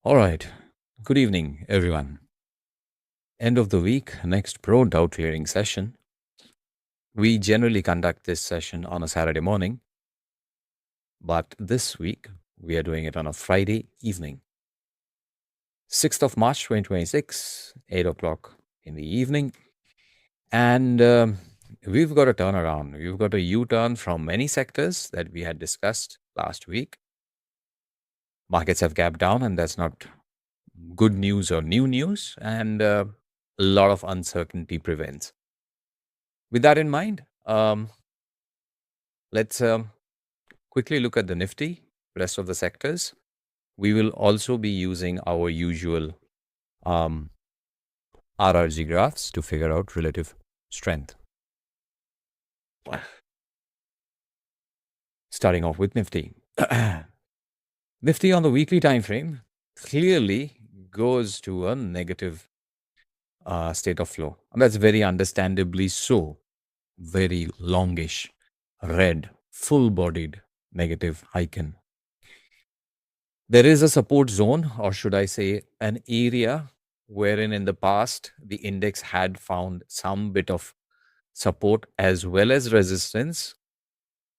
All right. Good evening, everyone. End of the week, next pro Dow trading session. We generally conduct this session on a Saturday morning, but this week we are doing it on a Friday evening. 6th of March 2026, 8 o'clock in the evening. And we've got a turnaround. We've got a U-turn from many sectors that we had discussed last week. Markets have gapped down, and that's not good news or new news. And a lot of uncertainty prevails. With that in mind, let's quickly look at the Nifty, rest of the sectors. We will also be using our usual RRG graphs to figure out relative strength. Starting off with Nifty. Nifty on the weekly time frame clearly goes to a negative state of flow. And that's very understandably so. Very longish, red, full-bodied negative Heikin. There is a support zone, or should I say an area wherein in the past the index had found some bit of support as well as resistance.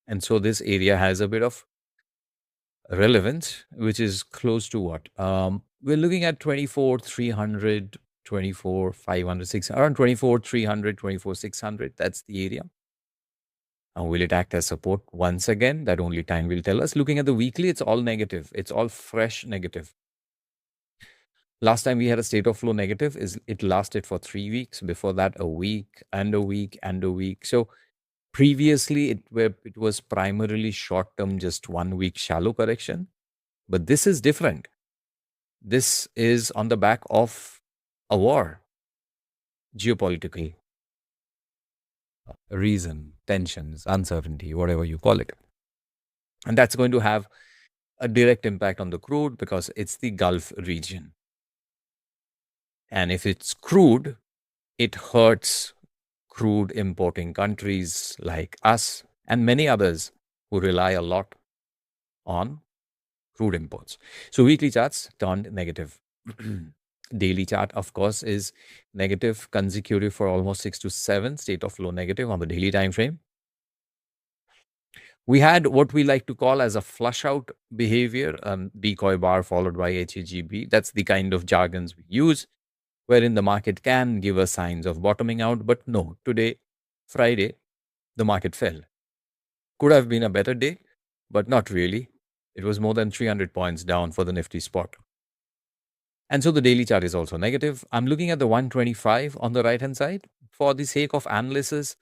And so this area has a bit of relevance, which is close to what? We're looking at 24,300, 24,500, 600, around 24,300, 24,600. That's the area. Will it act as support once again? That only time will tell us. Looking at the weekly, it's all negative. It's all fresh negative. Last time we had a state of flow negative, it lasted for 3 weeks. Before that, a week and a week and a week. So previously, it was primarily short-term, just 1 week shallow correction. But this is different. This is on the back of a war, geopolitical reason, tensions, uncertainty, whatever you call it. And that's going to have a direct impact on the crude because it's the Gulf region. And if it's crude, it hurts crude importing countries like us and many others who rely a lot on crude imports. So weekly charts turned negative. Daily chart, of course, is negative consecutive for almost 6 to 7, state of flow negative on the daily time frame. We had what we like to call as a flush out behavior, decoy bar followed by HAGB. That's the kind of jargons we use, wherein the market can give us signs of bottoming out. But no, today, Friday, the market fell. Could have been a better day, but not really. It was more than 300 points down for the Nifty spot. And so the daily chart is also negative. I'm looking at the 125 on the right-hand side. For the sake of analysis,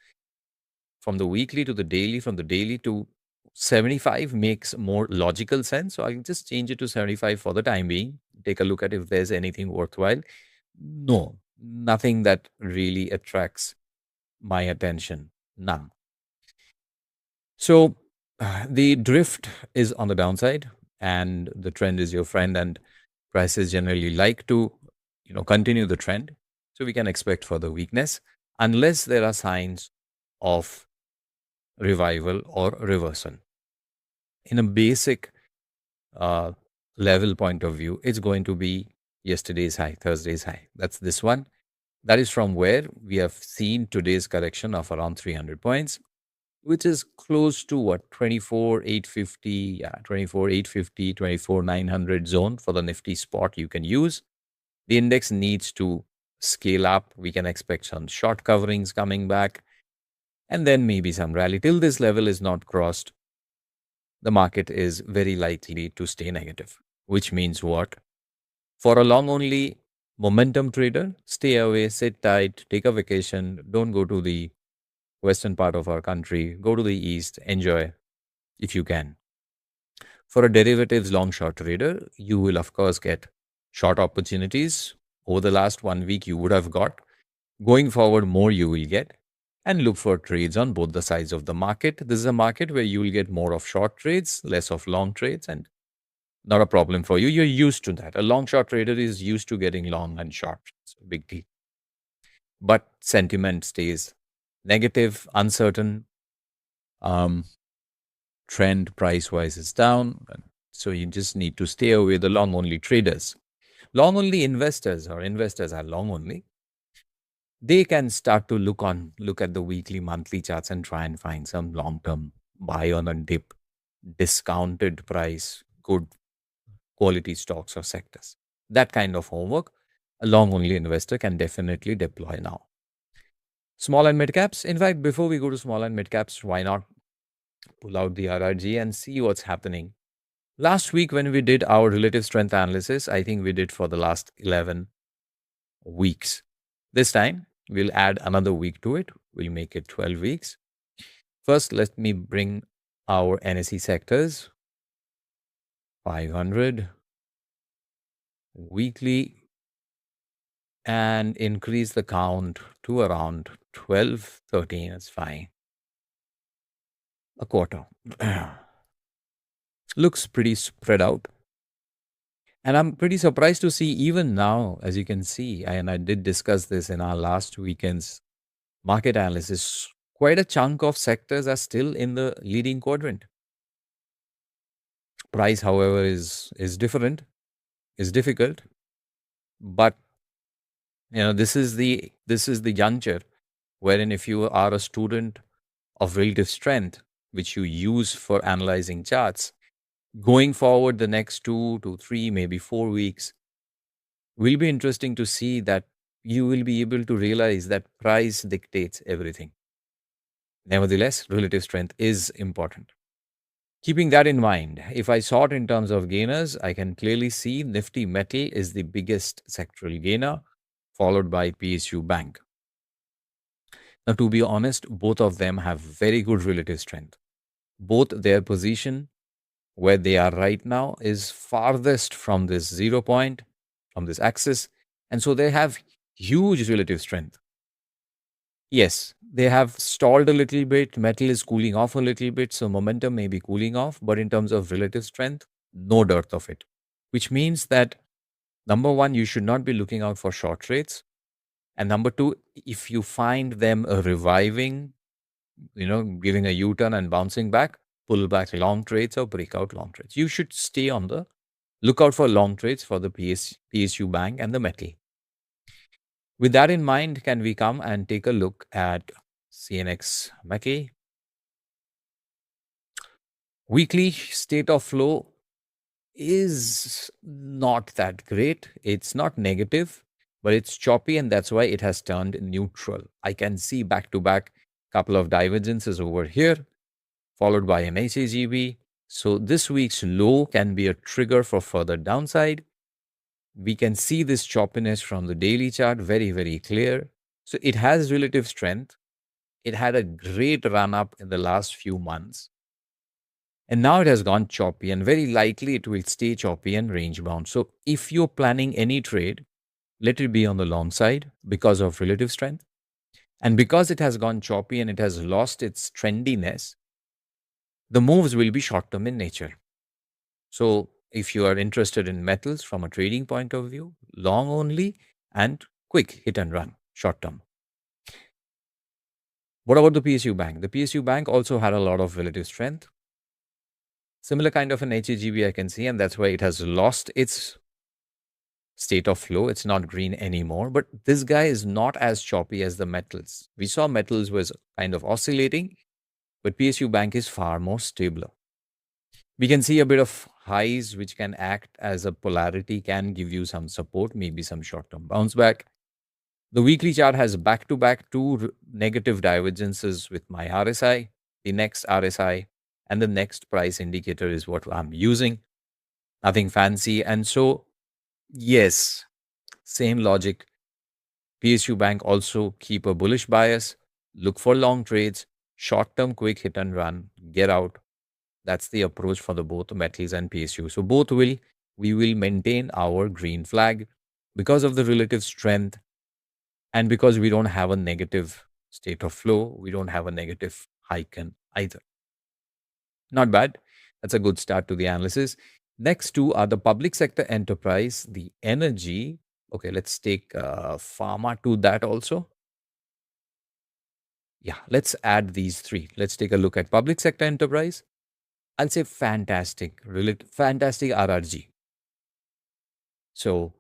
from the weekly to the daily, from the daily to 75 makes more logical sense. So I'll just change it to 75 for the time being. Take a look at if there's anything worthwhile. No, nothing that really attracts my attention. None. So the drift is on the downside and the trend is your friend, and prices generally like to continue the trend. So we can expect further weakness unless there are signs of revival or reversal. In a basic level point of view, it's going to be yesterday's high, Thursday's high. That's this one. That is from where we have seen today's correction of around 300 points, which is close to what? 24,850, yeah, 24,850, 24,900 zone for the Nifty spot you can use. The index needs to scale up. We can expect some short coverings coming back and then maybe some rally. Till this level is not crossed, the market is very likely to stay negative, which means what? For a long only momentum trader, stay away, sit tight, take a vacation, don't go to the western part of our country, go to the east, enjoy if you can. For a derivatives long short trader, you will of course get short opportunities. Over the last 1 week, you would have got. Going forward, more you will get. And look for trades on both the sides of the market. This is a market where you will get more of short trades, less of long trades, and not a problem for you. You're used to that. A long short trader is used to getting long and short. It's a big deal. But sentiment stays negative, uncertain. Trend price-wise is down. So you just need to stay away the long-only traders. Long only investors or investors are long only, they can start to look at the weekly, monthly charts and try and find some long-term buy on a dip, discounted price, good quality stocks or sectors. That kind of homework, a long only investor can definitely deploy now. Small and mid caps. In fact, before we go to small and mid caps, why not pull out the RRG and see what's happening? Last week, when we did our relative strength analysis, I think we did for the last 11 weeks. This time, we'll add another week to it. We'll make it 12 weeks. First, let me bring our NSE sectors 500 weekly and increase the count to around 12, 13. That's fine. A quarter. Looks pretty spread out. And I'm pretty surprised to see even now, as you can see, and I did discuss this in our last weekend's market analysis, quite a chunk of sectors are still in the leading quadrant. Price, however, is different, is difficult, but this is the juncture wherein if you are a student of relative strength, which you use for analyzing charts, going forward the next 2 to 3, maybe 4 weeks, will be interesting to see that you will be able to realize that price dictates everything. Nevertheless, relative strength is important. Keeping that in mind, if I sort in terms of gainers, I can clearly see Nifty Metal is the biggest sectoral gainer, followed by PSU Bank. Now, to be honest, both of them have very good relative strength. Both their position where they are right now is farthest from this 0 point, from this axis, and so they have huge relative strength. Yes, they have stalled a little bit. Metal is cooling off a little bit, so momentum may be cooling off, but in terms of relative strength, no dearth of it. Which means that, number one, you should not be looking out for short trades. And number two, if you find them reviving, giving a U-turn and bouncing back, pull back long trades or breakout long trades. You should stay on the lookout for long trades for the PSU Bank and the metal. With that in mind, can we come and take a look at CNX Metal? Weekly state of flow is not that great. It's not negative, but it's choppy, and that's why it has turned neutral. I can see back-to-back couple of divergences over here, followed by an HAGB. So this week's low can be a trigger for further downside. We can see this choppiness from the daily chart, very, very clear. So it has relative strength. It had a great run up in the last few months. And now it has gone choppy, and very likely it will stay choppy and range bound. So if you're planning any trade, let it be on the long side because of relative strength. And because it has gone choppy and it has lost its trendiness, the moves will be short term in nature. So if you are interested in metals from a trading point of view, long only and quick hit and run, short term. What about the PSU Bank? The PSU Bank also had a lot of relative strength. Similar kind of an HAGB I can see, and that's why it has lost its state of flow. It's not green anymore, but this guy is not as choppy as the metals. We saw metals was kind of oscillating, but PSU Bank is far more stable. We can see a bit of highs, which can act as a polarity, can give you some support, maybe some short-term bounce back. The weekly chart has back-to-back two negative divergences with my RSI, the next RSI, and the next price indicator is what I'm using. Nothing fancy. And so, yes, same logic. PSU Bank also keep a bullish bias, look for long trades, short-term quick hit and run, get out. That's the approach for the both metals and PSU. So both we will maintain our green flag because of the relative strength and because we don't have a negative state of flow. We don't have a negative Heikin either. Not bad. That's a good start to the analysis. Next two are the public sector enterprise, the energy. Okay, let's take Pharma to that also. Yeah, let's add these three. Let's take a look at public sector enterprise. I'll say fantastic RRG. So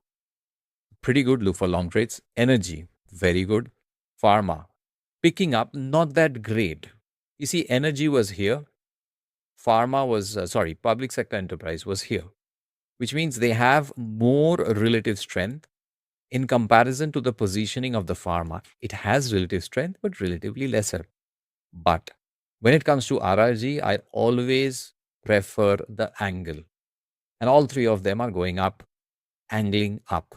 pretty good. Look for long trades. Energy, very good. Pharma, picking up, not that great. You see, energy was here. Pharma was, public sector enterprise was here, which means they have more relative strength in comparison to the positioning of the pharma. It has relative strength, but relatively lesser. But when it comes to RRG, I always prefer the angle. And all three of them are going up, angling up,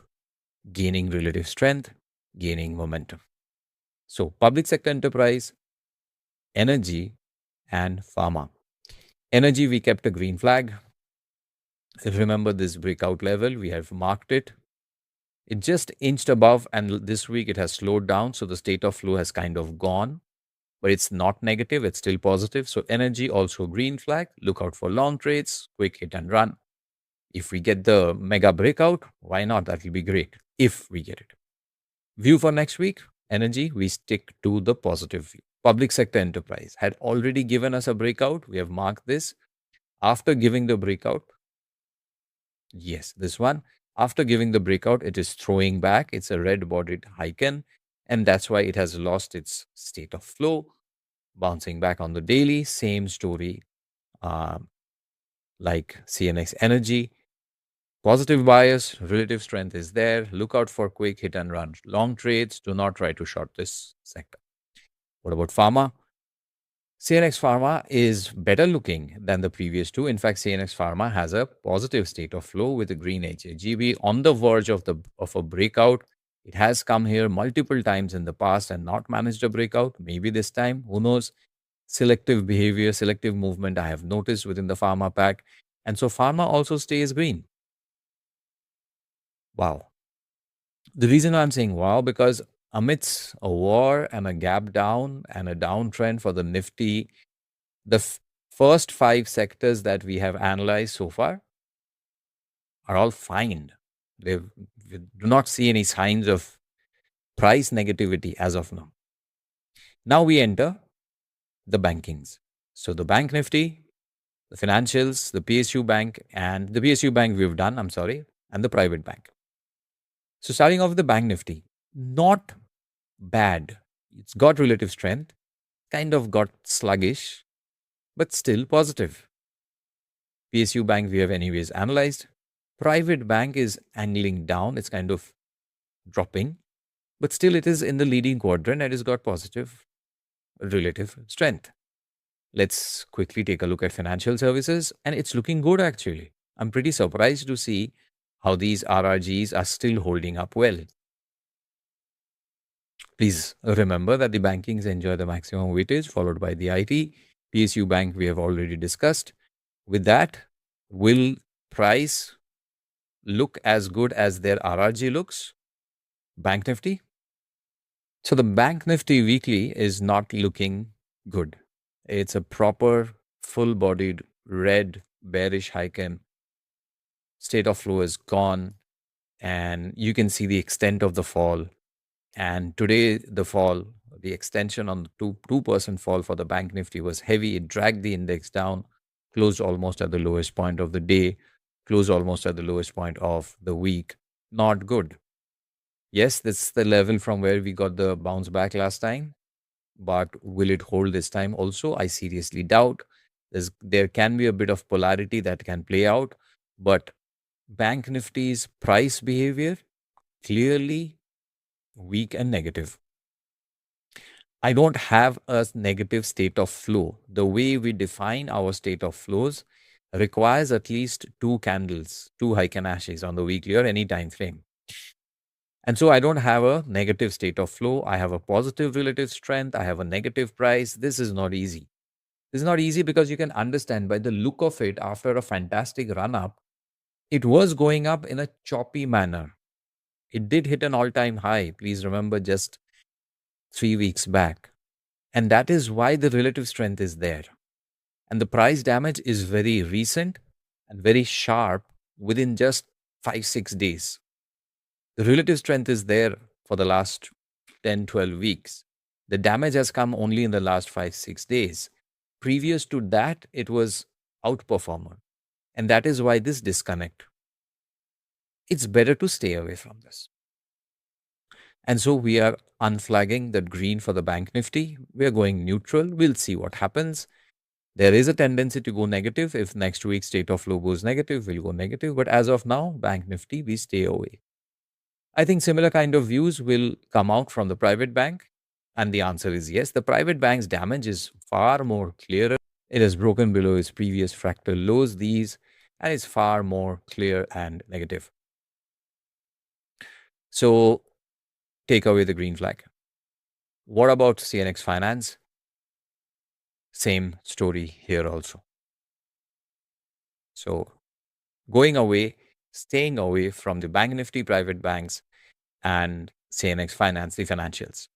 gaining relative strength, gaining momentum. So, public sector enterprise, energy, and pharma. Energy, we kept a green flag. Remember this breakout level, we have marked it. It just inched above, and this week it has slowed down. So, the state of flow has kind of gone, but it's not negative, it's still positive. So, energy also green flag. Look out for long trades, quick hit and run. If we get the mega breakout, why not? That will be great if we get it. View for next week, energy, we stick to the positive view. Public sector enterprise had already given us a breakout. We have marked this. After giving the breakout, yes, this one, after giving the breakout, it is throwing back. It's a red bodied Heikin, and that's why it has lost its state of flow. Bouncing back on the daily, same story like CNX energy. Positive bias, relative strength is there. Look out for quick hit and run long trades. Do not try to short this sector. What about pharma? CNX Pharma is better looking than the previous two. In fact, CNX Pharma has a positive state of flow with a green HAGB on the verge of a breakout. It has come here multiple times in the past and not managed a breakout. Maybe this time, who knows? Selective behavior, selective movement I have noticed within the pharma pack. And so pharma also stays green. Wow. The reason I'm saying wow, because amidst a war and a gap down and a downtrend for the Nifty, the first 5 sectors that we have analyzed so far are all fine. We do not see any signs of price negativity as of now. Now we enter the bankings. So the bank Nifty, the financials, the PSU bank, and the PSU bank we've done, and the private bank. So starting off with the bank Nifty, not bad. It's got relative strength, kind of got sluggish, but still positive. PSU bank we have anyways analyzed. Private bank is angling down. It's kind of dropping, but still it is in the leading quadrant and it's got positive relative strength. Let's quickly take a look at financial services, and it's looking good actually. I'm pretty surprised to see how these RRGs are still holding up well. Please remember that the bankings enjoy the maximum weightage, followed by the IT. PSU Bank we have already discussed. With that, will price look as good as their RRG looks? Bank Nifty? So the Bank Nifty weekly is not looking good. It's a proper, full-bodied, red, bearish Heikin. State of flow is gone, and you can see the extent of the fall. And today, the fall, the extension on the 2% fall for the Bank Nifty was heavy. It dragged the index down, closed almost at the lowest point of the day, closed almost at the lowest point of the week. Not good. Yes, that's the level from where we got the bounce back last time. But will it hold this time also? I seriously doubt. There can be a bit of polarity that can play out. But Bank Nifty's price behavior, clearly weak and negative. I don't have a negative state of flow. The way we define our state of flows requires at least 2 candles, 2 Heikin Ashis on the weekly or any time frame. And so I don't have a negative state of flow. I have a positive relative strength. I have a negative price. This is not easy. This is not easy because you can understand by the look of it, after a fantastic run up, it was going up in a choppy manner. It did hit an all-time high. Please remember, just 3 weeks back. And that is why the relative strength is there. And the price damage is very recent and very sharp within just 5-6 days. The relative strength is there for the last 10-12 weeks. The damage has come only in the last 5-6 days. Previous to that, it was outperformer. And that is why this disconnect. It's better to stay away from this. And so we are unflagging that green for the bank Nifty. We are going neutral. We'll see what happens. There is a tendency to go negative. If next week state of flow goes negative, we'll go negative. But as of now, bank Nifty, we stay away. I think similar kind of views will come out from the private bank. And the answer is yes. The private bank's damage is far more clearer. It has broken below its previous fractal lows, these, and is far more clear and negative. So take away the green flag. What about CNX Finance? Same story here also. So going away, staying away from the bank Nifty private banks and CNX Finance, the financials.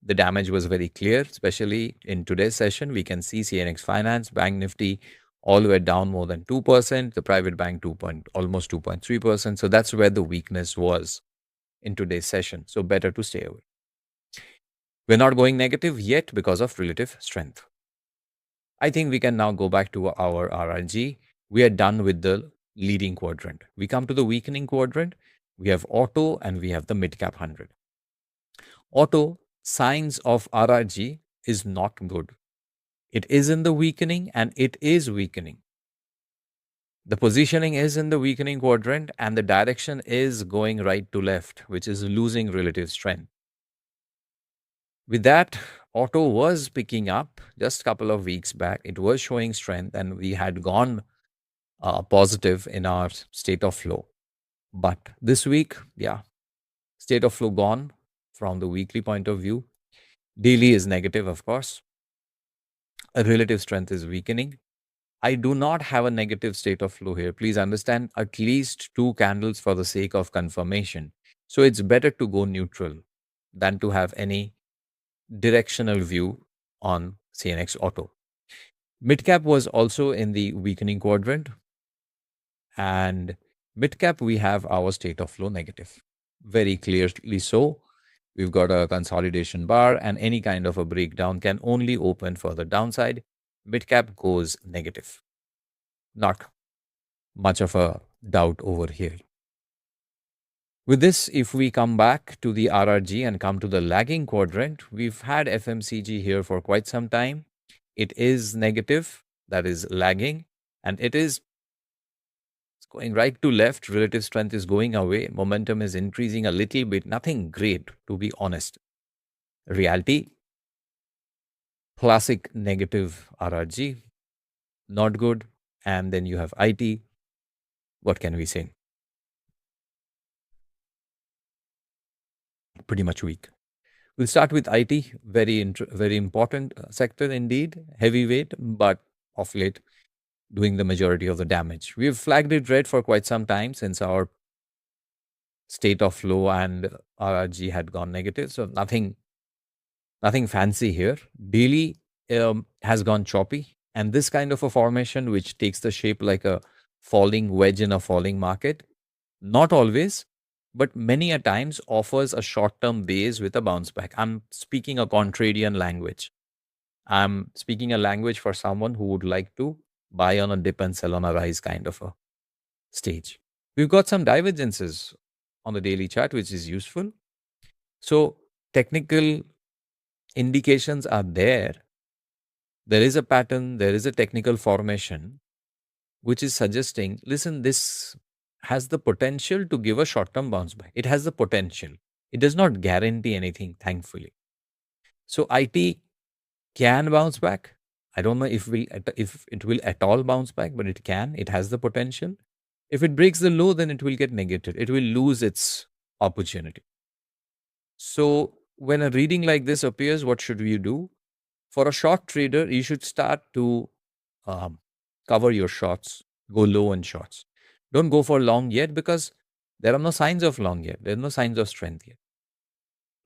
The damage was very clear, especially in today's session. We can see CNX Finance, Bank Nifty, all the way down more than 2%, the private bank almost 2.3%. So that's where the weakness was in today's session. So better to stay away. We're not going negative yet because of relative strength. I think we can now go back to our RRG. We are done with the leading quadrant. We come to the weakening quadrant. We have auto and we have the mid cap 100. Auto, signs of RRG is not good. It is in the weakening and it is weakening. The positioning is in the weakening quadrant and the direction is going right to left, which is losing relative strength. With that, auto was picking up just a couple of weeks back. It was showing strength and we had gone positive in our state of flow. But this week, state of flow gone from the weekly point of view. Daily is negative, of course. A relative strength is weakening. I do not have a negative state of flow here. Please understand, at least 2 candles for the sake of confirmation. So it's better to go neutral than to have any directional view on CNX Auto. Midcap was also in the weakening quadrant. And midcap, we have our state of flow negative. Very clearly so. We've got a consolidation bar and any kind of a breakdown can only open for the downside. Midcap goes negative. Not much of a doubt over here. With this, if we come back to the RRG and come to the lagging quadrant, we've had FMCG here for quite some time. It is negative, that is lagging, and it is going right to left. Relative strength is going away. Momentum is increasing a little bit. Nothing great, to be honest. Reality, classic negative RRG, not good. And then you have IT. What can we say? Pretty much weak. We'll start with IT. Very important sector indeed. Heavyweight, but of late doing the majority of the damage. We've flagged it red for quite some time since our state of flow and RRG had gone negative. So nothing fancy here. Daily has gone choppy. And this kind of a formation, which takes the shape like a falling wedge in a falling market, not always, but many a times offers a short-term base with a bounce back. I'm speaking a contrarian language. I'm speaking a language for someone who would like to buy on a dip and sell on a rise kind of a stage. We've got some divergences on the daily chart, which is useful. So technical indications are there. There is a pattern, there is a technical formation, which is suggesting, listen, this has the potential to give a short-term bounce back. It has the potential. It does not guarantee anything, thankfully. So IT can bounce back. I don't know if it will at all bounce back, but it can. It has the potential. If it breaks the low, then it will get negated. It will lose its opportunity. So when a reading like this appears, what should we do? For a short trader, you should start to cover your shots, go low on shots. Don't go for long yet because there are no signs of long yet. There are no signs of strength yet.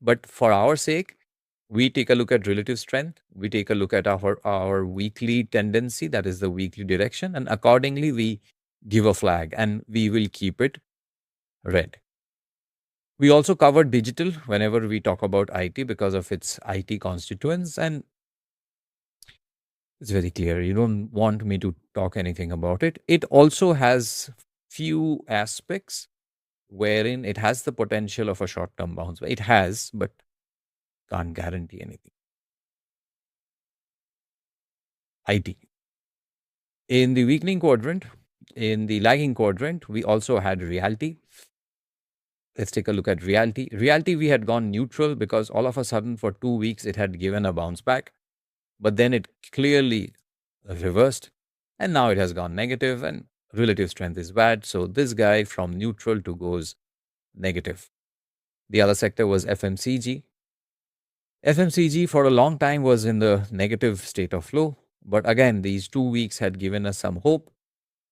But for our sake, we take a look at relative strength. We take a look at our weekly tendency, that is the weekly direction. And accordingly, we give a flag and we will keep it red. We also cover digital whenever we talk about IT because of its IT constituents. And it's very clear. You don't want me to talk anything about it. It also has few aspects wherein it has the potential of a short-term bounce. It has, but can't guarantee anything. IT. In the weakening quadrant, in the lagging quadrant, we also had reality. Let's take a look at reality. Reality, we had gone neutral because all of a sudden for 2 weeks it had given a bounce back, but then it clearly reversed and now it has gone negative and relative strength is bad. So this guy from neutral to goes negative. The other sector was FMCG. FMCG for a long time was in the negative state of flow, but again, these 2 weeks had given us some hope.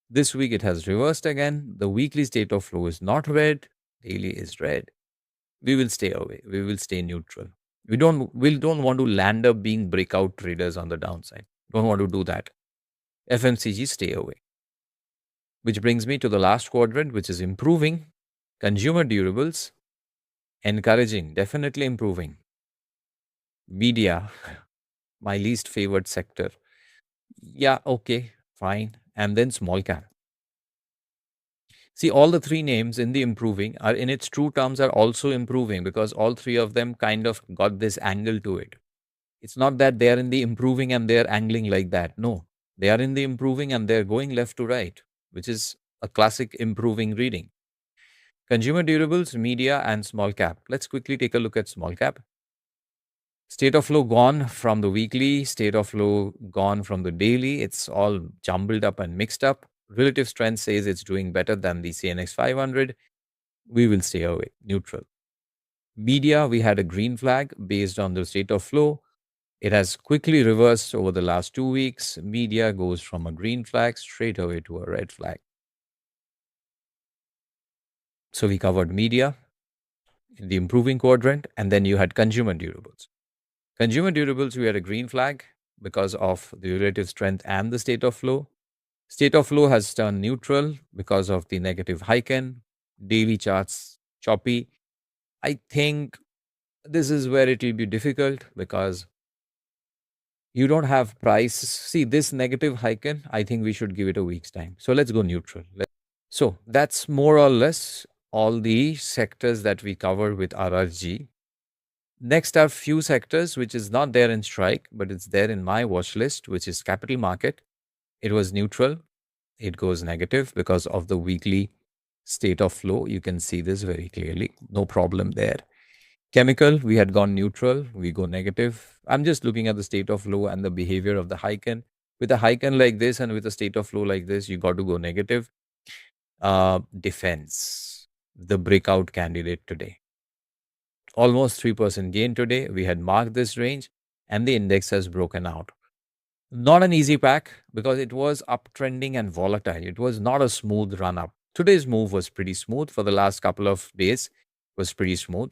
This week it has reversed again. The weekly state of flow is not red, daily is red. We will stay away. We will stay neutral. We don't want to land up being breakout traders on the downside. Don't want to do that. FMCG, stay away. Which brings me to the last quadrant, which is improving. Consumer durables, encouraging, definitely improving. Media, my least favorite sector. Yeah, okay, fine. And then small cap. See, all the three names in the improving are in its true terms are also improving because all three of them kind of got this angle to it. It's not that they are in the improving and they're angling like that. No, they are in the improving and they're going left to right, which is a classic improving reading. Consumer durables, media, and small cap. Let's quickly take a look at small cap. State of flow gone from the weekly, state of flow gone from the daily. It's all jumbled up and mixed up. Relative strength says it's doing better than the CNX 500. We will stay away, neutral. Media, we had a green flag based on the state of flow. It has quickly reversed over the last 2 weeks. Media goes from a green flag straight away to a red flag. So we covered media in the improving quadrant, and then you had consumer durables. Consumer durables, we had a green flag because of the relative strength and the state of flow. State of flow has turned neutral because of the negative Heikin. Daily charts choppy. I think this is where it will be difficult because you don't have price. See, this negative Heikin, I think we should give it a week's time. So let's go neutral. So that's more or less all the sectors that we cover with RRG. Next are few sectors which is not there in strike, but it's there in my watch list, which is capital market. It was neutral. It goes negative because of the weekly state of flow. You can see this very clearly. No problem there. Chemical, we had gone neutral. We go negative. I'm just looking at the state of flow and the behavior of the Heikin. With a Heikin like this and with a state of flow like this, you got to go negative. Defense, the breakout candidate today. Almost 3% gain today. We had marked this range and the index has broken out. Not an easy pack because it was uptrending and volatile. It was not a smooth run up. Today's move was pretty smooth. For the last couple of days was pretty smooth.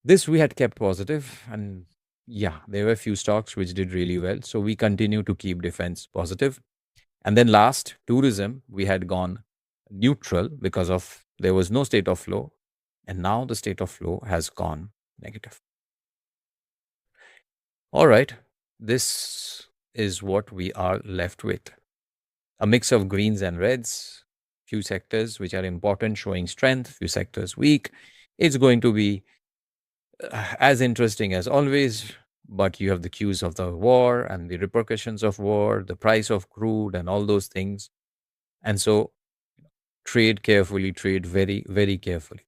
This we had kept positive, and yeah, there were a few stocks which did really well. So we continue to keep defense positive. And then last, tourism, we had gone neutral because of there was no state of flow. And now the state of flow has gone negative. All right, this is what we are left with. A mix of greens and reds, few sectors which are important showing strength, few sectors weak. It's going to be as interesting as always, but you have the cues of the war and the repercussions of war, the price of crude and all those things. And so trade carefully, trade very, very carefully.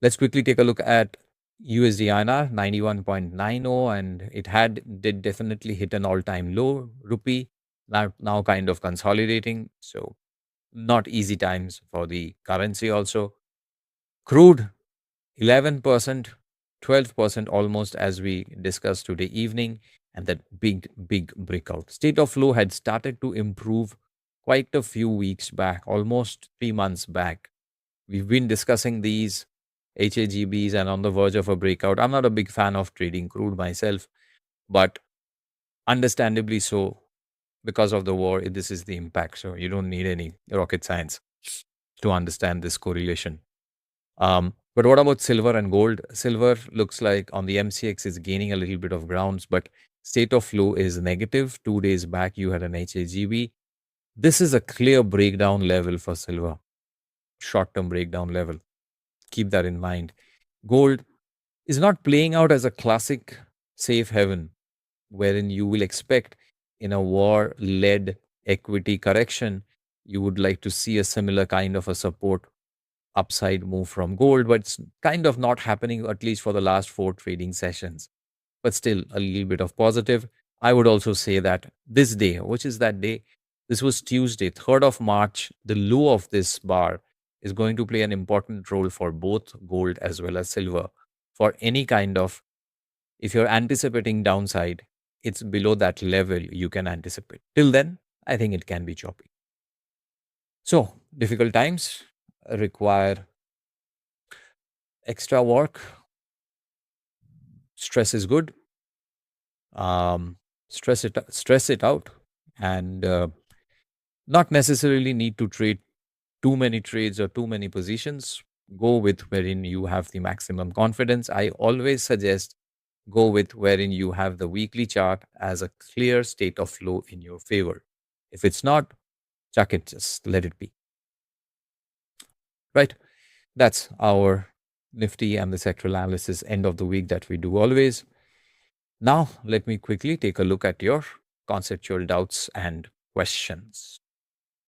Let's quickly take a look at USD INR 91.90, and it did definitely hit an all-time low. Rupee now kind of consolidating, so not easy times for the currency also. Crude 11%, 12% almost as we discussed today evening, and that big breakout. State of flow had started to improve quite a few weeks back, almost 3 months back. We've been discussing these HAGBs and on the verge of a breakout. I'm not a big fan of trading crude myself, but understandably so, because of the war, this is the impact. So you don't need any rocket science to understand this correlation. But what about silver and gold? Silver looks like on the MCX is gaining a little bit of grounds, but state of flow is negative. 2 days back, you had an HAGB. This is a clear breakdown level for silver, short term breakdown level. Keep that in mind. Gold is not playing out as a classic safe haven wherein you will expect in a war led equity correction, you would like to see a similar kind of a support upside move from gold, but it's kind of not happening at least for the last four trading sessions. But still, a little bit of positive. I would also say that this day, which is that day, this was Tuesday, 3rd of March, the low of this bar is going to play an important role for both gold as well as silver. For any kind of, if you're anticipating downside, it's below that level you can anticipate. Till then, I think it can be choppy. So, difficult times require extra work. Stress is good. Stress it out, and not necessarily need to trade too many trades or too many positions. Go with wherein you have the maximum confidence. I always suggest go with wherein you have the weekly chart as a clear state of flow in your favor. If it's not, chuck it, just let it be. Right? That's our Nifty and the sectoral analysis end of the week that we do always. Now, let me quickly take a look at your conceptual doubts and questions.